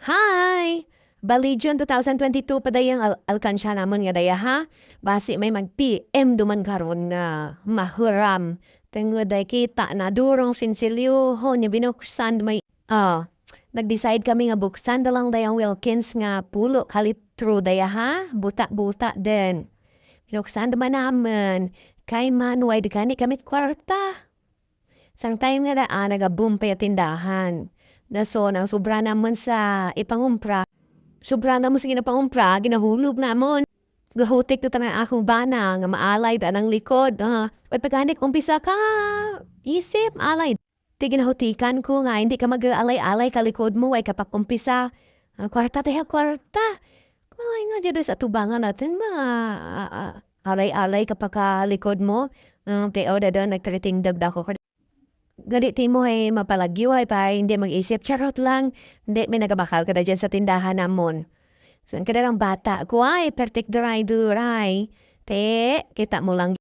Hi! Bali June 2022 pa dayang alkansya namon nga daya ha. Basi may mag-PM duman karon nga mahuram. Tengod day kita na durong sinsilyo ho ni binuksan may nag-decide kami nga buksan dalang dayang Wilkins nga pulo kalitro daya ha. Buta-buta din. Binuksan naman naman. Kay man way kani kamit kwarta. Sang time nga daan naga-boom pa yung tindahan. Daso nang sobra naman sa ipangumpra. Sobra naman sa ginapangumpra, ginahulog namon. Gahutik to tanang akong bana nga maalay da ng likod. Ay pagkanik umpisa ka, isip alay. Ti ginahutikan ko nga hindi ka mag-alay-alay ka likod mo ay kapag umpisa. Kwarta tayo, kwarta. Ay nga dyan sa tubangan natin alay-alay kapag ka likod mo. Teo da doon nagtriting dagda ko. Ganiti mo ay mapalagyo ay pa hindi mag-isip. Charot lang. Hindi, may nagabakal ka na dyan sa tindahan namon. So, ang kadalang bata ko ay pertik duray-duray. Te, kita mo lang.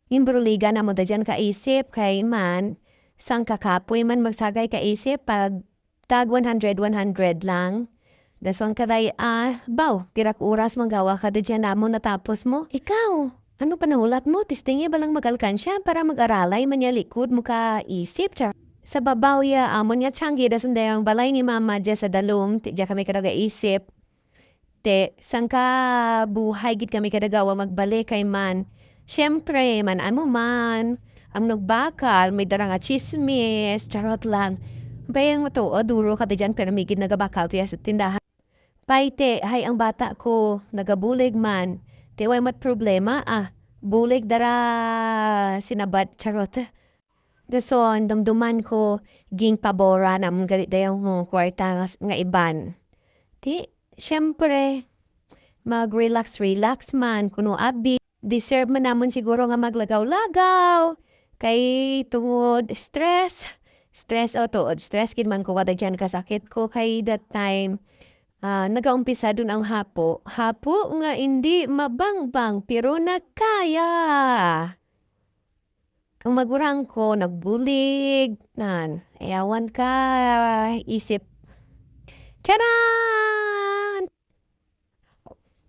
Yung bruliga na mo da dyan kaisip kay man. Sang kakapoy man magsagay kaisip pag tag 100 lang. Dasong kaday, baw, kirak oras manggawa ka da dyan namon natapos mo. Ikaw, ano pa nahulat mo? Tistingi ba lang mag-alkansya para mag-aralay man niya likod mo ka isip? Char. Sa babaw ya, amon niya tiyanggi da sundayang balay ni mama dya sa dalom. Tidya kami kadaga isip. Te, sang ka buhay gid kami kadagawa magbalik kay man. Siyempre, man amo man. Am nagbakal, may dara nga chismis, charot lang. Bayang mo to, duro ka dyan pero may gid nagabakal tiya sa tindahan. Paite, hay ang bata ko, nagabulig man. Tiway mat problema, bulig dara sinabat charot. Dason, damduman ko, ging pabora namon galit dayang mo kwarta nga iban. Ti, syempre, mag-relax man, kuno abi. Deserve man namon siguro nga maglagaw-lagaw. Kay tungod stress. Stress o tuod. Stress kid man ko wada dyan kasakit ko kay that time. Nagaumpisa dun ang hapo. Hapo nga hindi mabangbang pero nakaya. Ang magurang ko, nagbulig. Ewan ka, isip. Charan!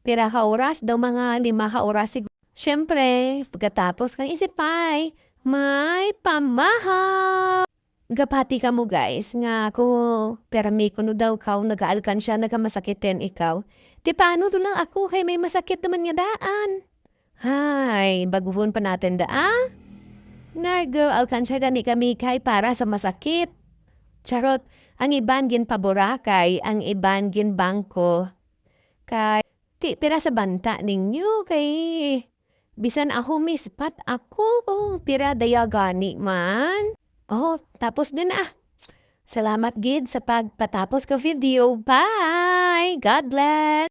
Pira ka oras, daw mga 5 ka oras siguro. Siyempre, pagkatapos kang isip ay, may pamahaw. Gapati ka mo guys, nga ako, permi ko no daw kaw, nag-aalkansya, nagkamasakitin ikaw. Di paano doon lang ako, kay may masakit naman nga daan. Hay, baguhon pa natin Nag-alkansya gani kami kay para sa masakit. Charot, ang iban gin paborakay, ang iban gin bangko. Kay, ti pira sa banta ninyo, kay, bisan ako mispat ako, pira daya gani man. Tapos din Salamat gid sa pagpatapos ka video. Bye! God bless!